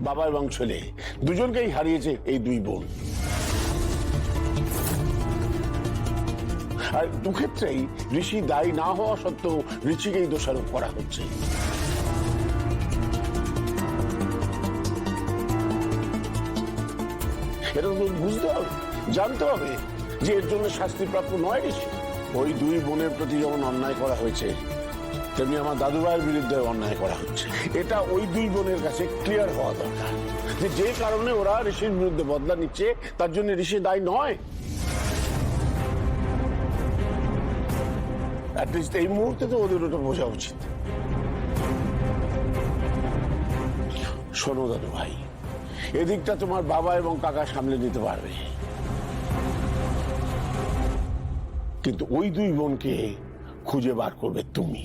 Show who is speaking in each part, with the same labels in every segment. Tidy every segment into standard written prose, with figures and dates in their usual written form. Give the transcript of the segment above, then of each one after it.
Speaker 1: বাবা এবং ছেলে দুজনকেই হারিয়েছে এই দুই বোন। আর দুক্ষেত্রেই ঋষি দায়ী না হওয়া সত্ত্বেও ঋষিকেই দোষারোপ করা হচ্ছে। এটা তো বুঝতে হবে, জানতে হবে যে এর জন্য শাস্তিপ্রাপ্ত নয় ঋষি। ওই দুই বোনের প্রতি যেমন অন্যায় করা হয়েছে, তেমনি আমার দাদু ভাইয়ের বিরুদ্ধে অন্যায় করা হচ্ছে। এটা ওই দুই বোনের কাছে ক্লিয়ার হওয়া দরকার যে কারণে ওরা ঋষির বিরুদ্ধে বদলা নিচ্ছে তার জন্য ঋষি দায়ী নয়। অ্যাটলিস্ট এই মুহূর্তে তো ওদের ওটা বোঝা উচিত। শোনো দাদু ভাই, এদিকটা তোমার বাবা এবং কাকা সামলে নিতে পারবে, কিন্তু ওই দুই বোনকে খুঁজে বার করবে তুমি।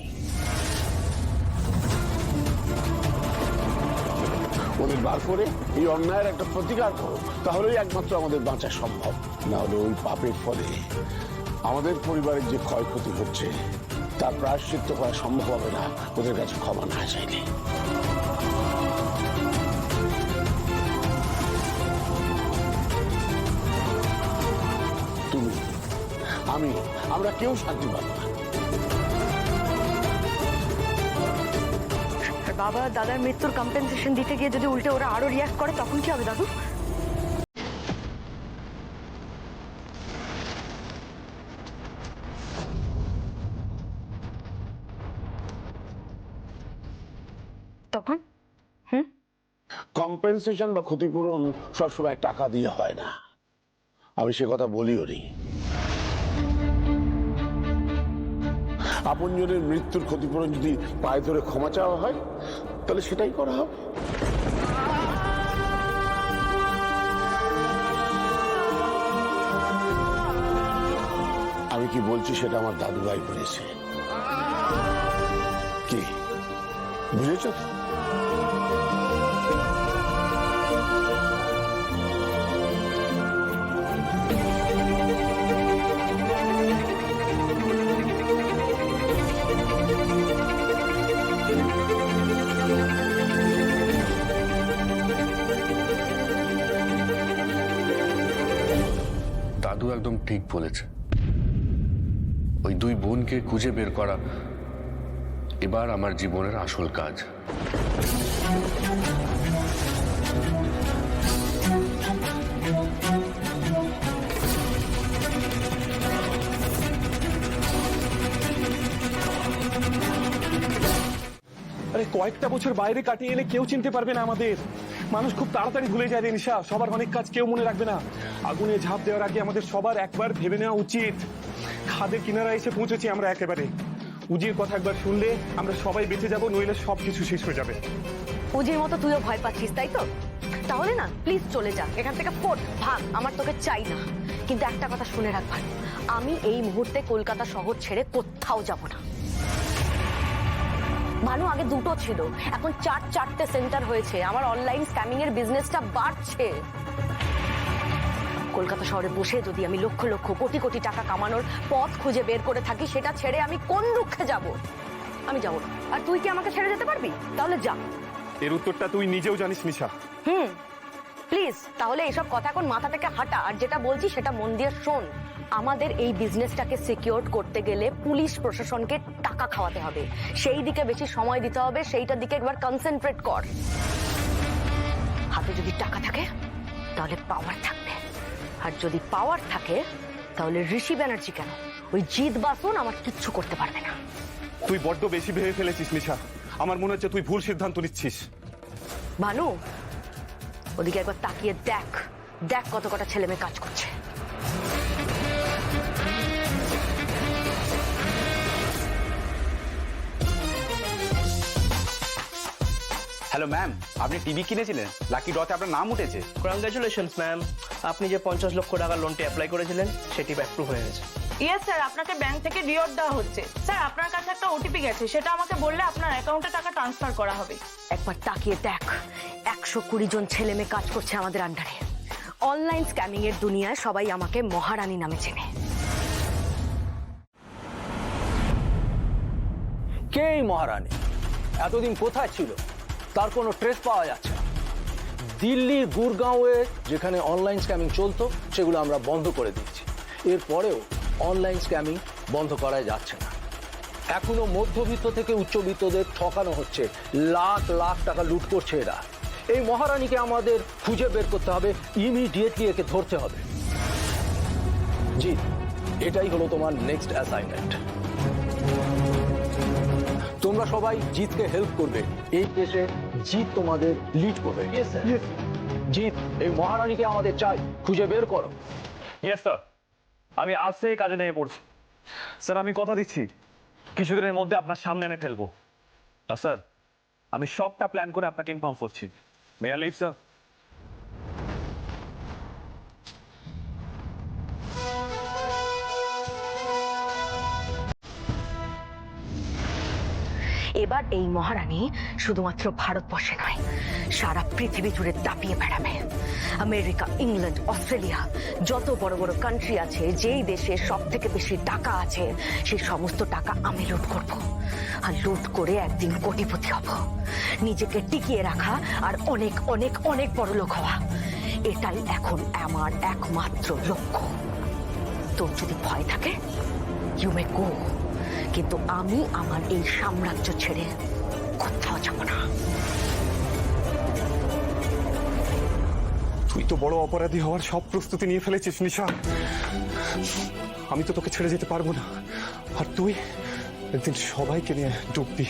Speaker 1: ওদের বার করে এই অন্যায়ের একটা প্রতিকার করো, তাহলেই একমাত্র আমাদের বাঁচা সম্ভব। না হলে ওই পাপের ফলে আমাদের পরিবারের যে ক্ষয়ক্ষতি হচ্ছে তার প্রায়শ্চিত্ত করা সম্ভব হবে না ওদের কাছে ক্ষমা না চাইলে। তুমি, আমরা কেউ শান্তি পাবো না।
Speaker 2: বাবা দাদার মৃত্যুর কম্পেনসেশন দিতে গিয়ে যদি উল্টে ওরা আরো রিয়াক্ট করে তখন কি হবে দাদু? তখন
Speaker 1: কম্পেনসেশন বা ক্ষতিপূরণ সবসময় টাকা দিয়ে হয় না, আমি সে কথা বলিও নি। আপনজনের মৃত্যুর ক্ষতিপূরণ যদি পায়ে ধরে ক্ষমা চাওয়া হয় তাহলে সেটাই করা হবে। আমি কি বলছি সেটা আমার দাদু ভাই বলেছে। কি বুঝেছ তো?
Speaker 3: দাদু একদম ঠিক বলেছে। ওই দুই বোনকে খুঁজে বের করা এবার আমার জীবনের আসল কাজ।
Speaker 4: আরে কয়েকটা বছর বাইরে কাটিয়ে এলে কেউ চিনতে পারবে না আমাদের। মানুষ খুব তাড়াতাড়ি ভুলে যায় রে নিশা, সবার অনেক কাজ কেউ মনে রাখবে না। আগুনে ঝাঁপ দেওয়ার আগে আমাদের সবার একবার ভেবে নেওয়া উচিত। খাদের কিনারা এসে পৌঁছেছি আমরা একেবারে। উজির কথা একবার শুনলে আমরা সবাই বেঁচে যাব, নইলে সবকিছু শেষ হয়ে যাবে।
Speaker 2: উজির মতো তুইও ভয় পাচ্ছিস তাই তো? তাহলে না প্লিজ চলে যা এখান থেকে, ফোট ভাগ, আমার তোকে চাই না। কিন্তু একটা কথা শুনে রাখ ভাই, আমি এই মুহূর্তে কলকাতা শহর ছেড়ে কোথাও যাব না। ভানু আগে দুটো ছিল, এখন চারটে সেন্টার হয়েছে। আমার অনলাইন স্ক্যামিং এর বিজনেসটা বাড়ছে। কলকাতা শহরে বসে যদি আমি লক্ষ লক্ষ কোটি কোটি টাকা কামানোর পথ খুঁজে বের করে থাকি, সেটা ছেড়ে আমি কোন দুঃখে যাব? আমি যাবো না। আর তুই কি আমাকে ছেড়ে যেতে পারবি? তাহলে যা।
Speaker 4: এর উত্তরটা তুই নিজেও জানিস নিশা।
Speaker 2: প্লিজ তাহলে এসব কথা এখন মাথা থেকে হাঁটা, আর যেটা বলছি সেটা মন দিয়ে শোন। আমাদের এই বিজনেসটাকে সিকিউর করতে গেলে পুলিশ প্রশাসনকে টাকা খাওয়াতে হবে, সেই দিকে বেশি সময় দিতে হবে, সেইটার দিকে একবার কনসেন্ট্রেট কর। হাতে যদি টাকা থাকে তাহলে পাওয়ার থাকবে, আর যদি পাওয়ার থাকে তাহলে ঋষি ব্যানার্জি কেন, ওই জিৎ বাসন আমার কিচ্ছু করতে পারবে না।
Speaker 4: তুই বড্ড বেশি ভেবে ফেলেছিস নিশা, আমার মনে হচ্ছে তুই ভুল সিদ্ধান্ত নিচ্ছিস।
Speaker 2: ভানু ওদিকে একবার তাকিয়ে দেখ, দেখ কত কটা ছেলে মেয়ে কাজ করছে।
Speaker 5: হ্যালো ম্যাম, আপনি টিভি কিনেছিলেন, লাকি ড্রতে আপনার নাম উঠেছে।
Speaker 6: কংগ্রাচুলেশনস ম্যাম, আপনি যে 50 লক্ষ টাকার লোনটি অ্যাপ্লাই করেছিলেন সেটি অ্যাপ্রুভ হয়ে গেছে।
Speaker 7: ইয়েস স্যার, আপনাকে ব্যাংক থেকে রিওয়ার্ড দেওয়া হচ্ছে। স্যার আপনার কাছে একটা ওটিপি গেছে, সেটা আমাকে বললে আপনার অ্যাকাউন্টে টাকা ট্রান্সফার করা হবে।
Speaker 2: একবার তাকিয়ে দেখ, 120 জন ছেলে মেয়ে কাজ করছে আমাদের আন্ডারে। অনলাইন স্ক্যামিং এর দুনিয়ায় সবাই আমাকে মহারানী নামে চেনে।
Speaker 8: কে এই মহারানী? এতদিন কোথায় ছিল তার কোনো ট্রেস পাওয়া যাচ্ছে না। দিল্লির গুরগাঁওয়ে যেখানে অনলাইন স্ক্যামিং চলতো সেগুলো আমরা বন্ধ করে দিয়েছি। এরপরেও অনলাইন স্ক্যামিং বন্ধ করা যাচ্ছে না। এখনো মধ্যবিত্ত থেকে উচ্চবিত্তদের ঠকানো হচ্ছে, লাখ লাখ টাকা লুট করছে এরা। এই মহারানীকে আমাদের খুঁজে বের করতে হবে, ইমিডিয়েটলি একে ধরতে হবে। জি, এটাই হলো তোমার নেক্সট অ্যাসাইনমেন্ট। তোমরা সবাই জিতকে হেল্প করবে, এই কেসে জিত তোমাদের লিড করবে। জিত, এই মহারানীকে আমাদের চাই, খুঁজে বের করো।
Speaker 4: ইয়েস স্যার, আমি আজ থেকে কাজে নেমে পড়ছি। স্যার আমি কথা দিচ্ছি কিছুদিনের মধ্যে আপনার সামনে এনে ফেলবো। আর স্যার আমি সবটা প্ল্যান করে আপনাকে ইনফর্ম করছি। May I leave sir?
Speaker 2: এবার এই মহারানী শুধুমাত্র ভারতবর্ষে নয়, সারা পৃথিবী জুড়ে দাপিয়ে বেড়াবে। আমেরিকা, ইংল্যান্ড, অস্ট্রেলিয়া, যত বড় বড় কান্ট্রি আছে, যেই দেশে সব থেকে বেশি টাকা আছে, সেই সমস্ত টাকা আমি লুট করব। আর লুট করে একদিন কোটিপতি হব, নিজেকে টিকিয়ে রাখা আর অনেক অনেক অনেক বড় লোক হওয়া, এটাই এখন আমার একমাত্র লক্ষ্য। তোর যদি ভয় থাকে, ইউ মে গো, কিন্তু আমি আমার এই সাম্রাজ্য ছেড়ে কোথাও যাব না।
Speaker 4: তুই তো বড় অপরাধী হওয়ার সব প্রস্তুতি নিয়ে ফেলেছিস নিশা। আমি তো তোকে ছেড়ে যেতে পারবো না। আর তুই একদিন সবাইকে নিয়ে ডুববি।